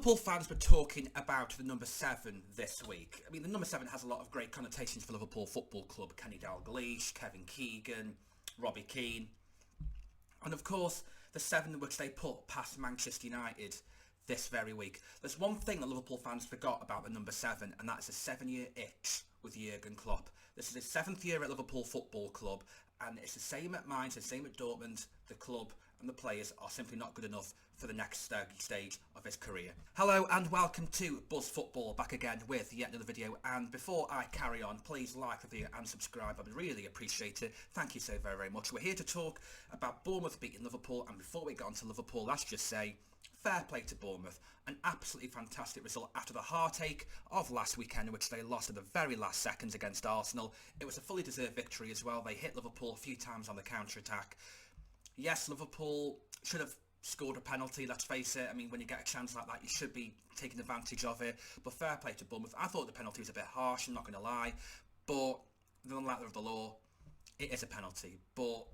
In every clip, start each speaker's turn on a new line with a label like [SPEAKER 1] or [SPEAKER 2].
[SPEAKER 1] Liverpool fans were talking about the number 7 this week. I mean, the number 7 has a lot of great connotations for Liverpool Football Club. Kenny Dalglish, Kevin Keegan, Robbie Keane. And of course, the 7 which they put past Manchester United this very week. There's one thing that Liverpool fans forgot about the number 7, and that's a 7-year itch with Jurgen Klopp. This is his 7th year at Liverpool Football Club, and it's the same at Mainz, the same at Dortmund. The club and the players are simply not good enough for the next stage of his career. Hello and welcome to Buzz Football, back again with yet another video. And before I carry on, please like the video and subscribe. I would really appreciate it. Thank you so very, very much. We're here to talk about Bournemouth beating Liverpool, and before we get on to Liverpool, let's just say fair play to Bournemouth. An absolutely fantastic result after the heartache of last weekend, in which they lost at the very last seconds against Arsenal. It was a fully deserved victory as well. They hit Liverpool a few times on the counter-attack. Yes, Liverpool should have scored a penalty, let's face it. I mean, when you get a chance like that, you should be taking advantage of it. But fair play to Bournemouth. I thought the penalty was a bit harsh, I'm not going to lie. But the letter of the law, it is a penalty. But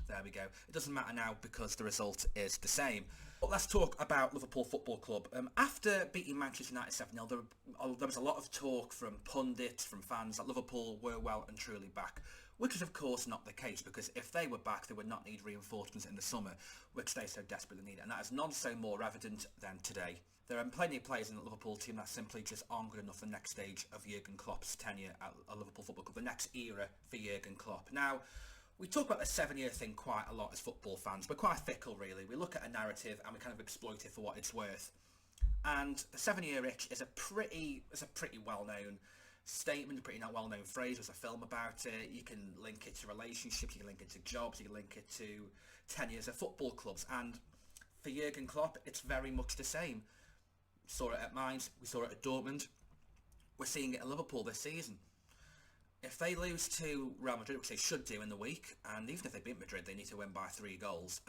[SPEAKER 1] there we go. It doesn't matter now because the result is the same. But let's talk about Liverpool Football Club. After beating Manchester United 7-0, there was a lot of talk from pundits, from fans, that Liverpool were well and truly back. Which is of course not the case, because if they were back, they would not need reinforcements in the summer, which they so desperately need. And that is none so more evident than today. There are plenty of players in the Liverpool team that simply just aren't good enough for the next stage of Jurgen Klopp's tenure at Liverpool Football Club, the next era for Jurgen Klopp. Now, we talk about the 7-year thing quite a lot as football fans. We're quite fickle, really. We look at a narrative and we kind of exploit it for what it's worth. And the 7-year itch is a pretty well-known statement, a pretty well-known phrase. There's a film about it. You can link it to relationships, you can link it to jobs, you can link it to 10 years of football clubs. And for Jurgen Klopp, it's very much the same. We saw it at Mainz, we saw it at Dortmund. We're seeing it at Liverpool this season. If they lose to Real Madrid, which they should do in the week, and even if they beat Madrid, they need to win by 3 goals,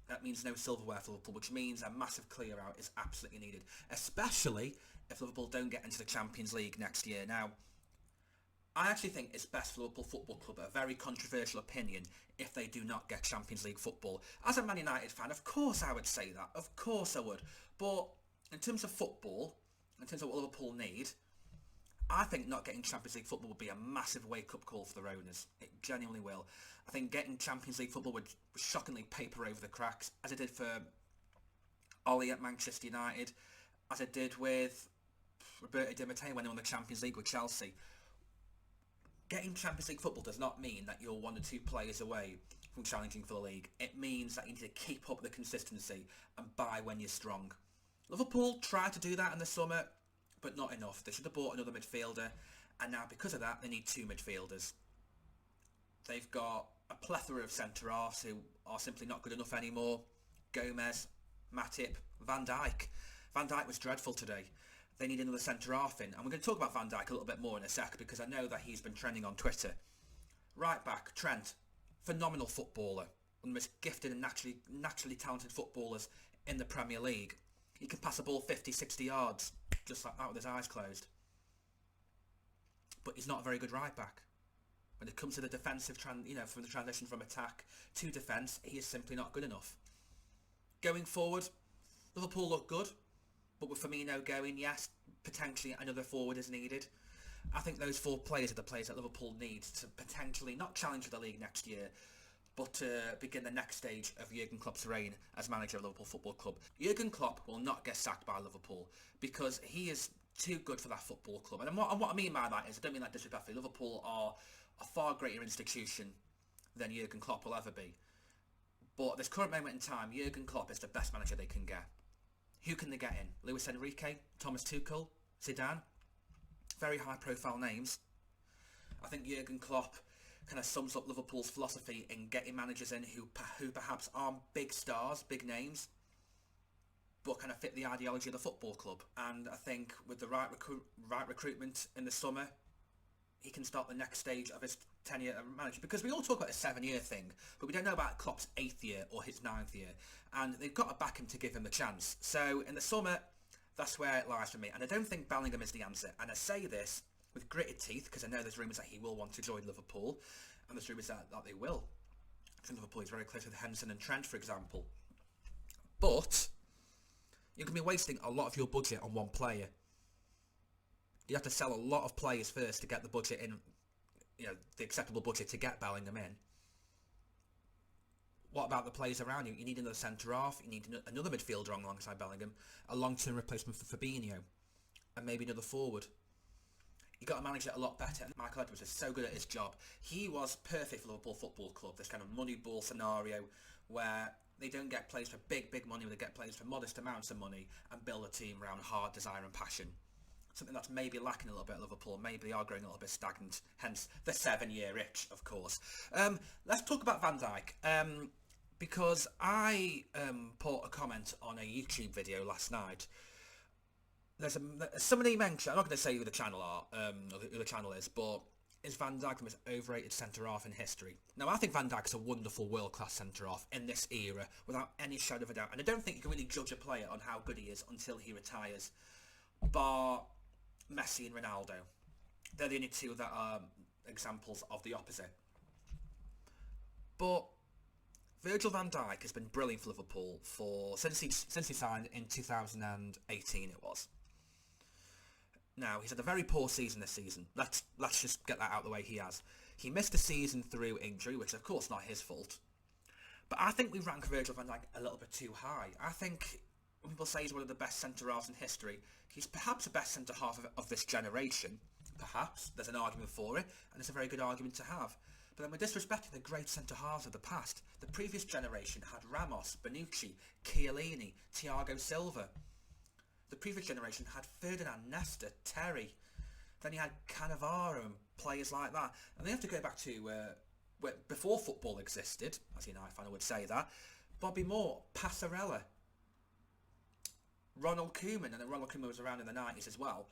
[SPEAKER 1] that means no silverware for Liverpool, which means a massive clear-out is absolutely needed, especially if Liverpool don't get into the Champions League next year. Now, I actually think it's best for Liverpool Football Club, a very controversial opinion, if they do not get Champions League football. As a Man United fan, of course I would say that, of course I would, but in terms of football, in terms of what Liverpool need, I think not getting Champions League football would be a massive wake-up call for their owners. It genuinely will. I think getting Champions League football would shockingly paper over the cracks, as it did for Ollie at Manchester United, as it did with Roberto Di Matteo when they won the Champions League with Chelsea. Getting Champions League football does not mean that you're 1 or 2 players away from challenging for the league. It means that you need to keep up the consistency and buy when you're strong. Liverpool tried to do that in the summer, but not enough. They should have bought another midfielder, and now because of that they need 2 midfielders. They've got a plethora of centre-halves who are simply not good enough anymore. Gomez, Matip, Van Dijk. Van Dijk was dreadful today. They need another centre-half in, and we're going to talk about Van Dijk a little bit more in a sec, because I know that he's been trending on Twitter. Right back, Trent, phenomenal footballer, one of the most gifted and naturally talented footballers in the Premier League. He can pass a ball 50-60 yards just like that with his eyes closed. But he's not a very good right back. When it comes to the defensive, from the transition from attack to defence, he is simply not good enough. Going forward, Liverpool look good, but with Firmino going, yes, potentially another forward is needed. I think those 4 players are the players that Liverpool needs to potentially not challenge for the league next year, but to begin the next stage of Jurgen Klopp's reign as manager of Liverpool Football Club. Jurgen Klopp will not get sacked by Liverpool because he is too good for that football club. And what I mean by that is, I don't mean that disrespectfully, Liverpool are a far greater institution than Jurgen Klopp will ever be. But at this current moment in time, Jurgen Klopp is the best manager they can get. Who can they get in? Luis Enrique, Thomas Tuchel, Zidane. Very high profile names. I think Jurgen Klopp kind of sums up Liverpool's philosophy in getting managers in who perhaps aren't big stars, big names, but kind of fit the ideology of the football club. And I think with the right recruitment in the summer, he can start the next stage of his tenure as manager. Because we all talk about a 7-year thing, but we don't know about Klopp's 8th year or his 9th year. And they've got to back him to give him a chance. So in the summer, that's where it lies for me. And I don't think Bellingham is the answer. And I say this with gritted teeth, because I know there's rumours that he will want to join Liverpool, and there's rumours that they will. I think Liverpool is very close with Henderson and Trent, for example. But You're going to be wasting a lot of your budget on one player. You have to sell a lot of players first to get the budget in, the acceptable budget to get Bellingham in. What about the players around you? You need another centre-half, you need another midfielder alongside Bellingham, a long-term replacement for Fabinho, and maybe another forward. You've got to manage it a lot better. Michael Edwards is so good at his job. He was perfect for Liverpool Football Club, this kind of money ball scenario where they don't get players for big money, they get players for modest amounts of money and build a team around heart, desire and passion. Something that's maybe lacking a little bit at Liverpool. Maybe they are growing a little bit stagnant, hence the 7-year itch, of course. Let's talk about Van Dijk. Because I put a comment on a YouTube video last night. Somebody mentioned, I'm not going to say who the channel are, or who the channel is, but is Van Dijk the most overrated centre-half in history? Now, I think Van Dijk's a wonderful world-class centre-half in this era, without any shadow of a doubt. And I don't think you can really judge a player on how good he is until he retires, bar Messi and Ronaldo. They're the only two that are examples of the opposite. But Virgil van Dijk has been brilliant for Liverpool since he signed in 2018 it was. Now, he's had a very poor season this season. Let's just get that out of the way. He missed a season through injury, which of course not his fault. But I think we rank Virgil van Dijk a little bit too high. I think when people say he's one of the best centre-halves in history, he's perhaps the best centre-half of this generation. Perhaps. There's an argument for it, and it's a very good argument to have. But then we're disrespecting the great centre-halves of the past. The previous generation had Ramos, Bonucci, Chiellini, Thiago Silva. The previous generation had Ferdinand, Nesta, Terry. Then you had Cannavaro and players like that. And they have to go back to before football existed, as a United fan I would say that. Bobby Moore, Passarella, Ronald Koeman, and then Ronald Koeman was around in the 90s as well.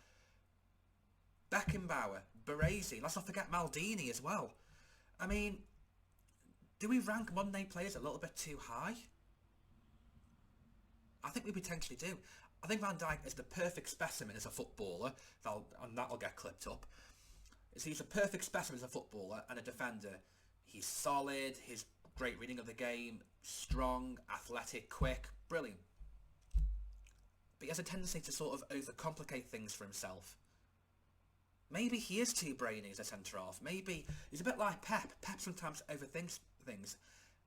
[SPEAKER 1] Beckenbauer, Baresi, let's not forget Maldini as well. I mean, do we rank modern day players a little bit too high? I think we potentially do. I think Van Dijk is the perfect specimen as a footballer, and that'll get clipped up. He's a perfect specimen as a footballer and a defender. He's solid, he's great reading of the game, strong, athletic, quick, brilliant. But he has a tendency to sort of overcomplicate things for himself. Maybe he is too brainy as a centre-half. Maybe he's a bit like Pep. Pep sometimes overthinks things.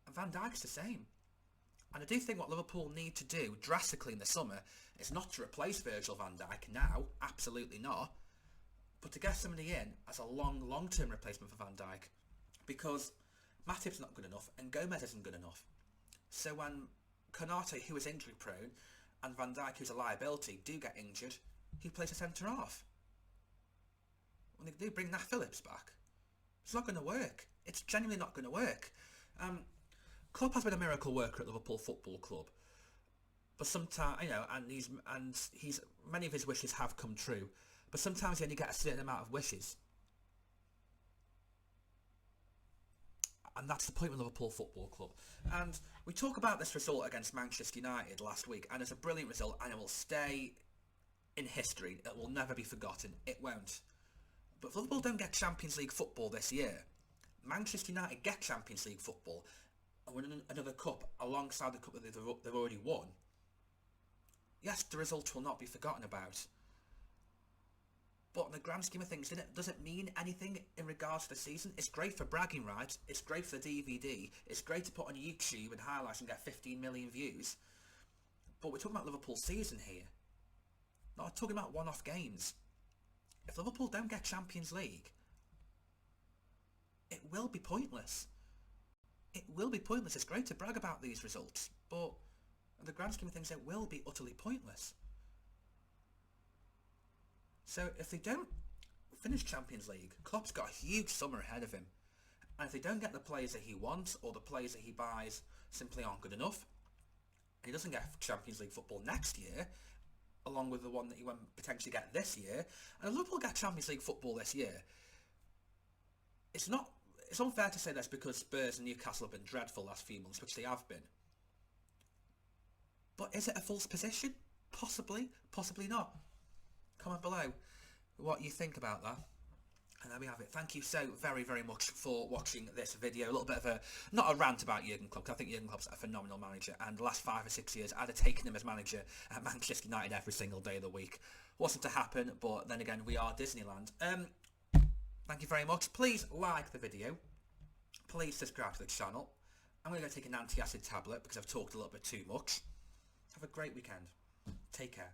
[SPEAKER 1] And Van Dijk's the same. And I do think what Liverpool need to do drastically in the summer is not to replace Virgil van Dijk now. Absolutely not. But to get somebody in as a long-term replacement for Van Dijk. Because Matip's not good enough and Gomez isn't good enough. So when Konate, who is injury prone, and Van Dijk, who's a liability, do get injured, he plays a centre-half. When they do bring Nat Phillips back, it's not going to work. It's genuinely not going to work. Klopp has been a miracle worker at Liverpool Football Club, but sometimes, and he's many of his wishes have come true, but sometimes you only get a certain amount of wishes, and that's the point with Liverpool Football Club. And we talk about this result against Manchester United last week, and it's a brilliant result, and it will stay in history. It will never be forgotten. It won't. But if Liverpool don't get Champions League football this year, Manchester United get Champions League football and win another cup alongside the cup that they've already won, yes, the result will not be forgotten about. But in the grand scheme of things, does it mean anything in regards to the season? It's great for bragging rights, it's great for the DVD, it's great to put on YouTube and highlights and get 15 million views. But we're talking about Liverpool's season here. Not talking about one-off games. If Liverpool don't get Champions League, it will be pointless. It will be pointless. It's great to brag about these results, but in the grand scheme of things, it will be utterly pointless. So if they don't finish Champions League, Klopp's got a huge summer ahead of him. And if they don't get the players that he wants, or the players that he buys simply aren't good enough, and he doesn't get Champions League football next year, along with the one that he won't potentially get this year, and if Liverpool get Champions League football this year, it's unfair to say this because Spurs and Newcastle have been dreadful the last few months, which they have been. But is it a false position? Possibly, possibly not. Comment below what you think about that. And there we have it. Thank you so very, very much for watching this video. A little bit of a, not a rant about Jurgen Klopp, because I think Jurgen Klopp's a phenomenal manager, and the last 5 or 6 years I'd have taken him as manager at Manchester United every single day of the week. Wasn't to happen, but then again, we are Disneyland. Thank you very much. Please like the video. Please subscribe to the channel. I'm going to go take an anti-acid tablet because I've talked a little bit too much. Have a great weekend. Take care.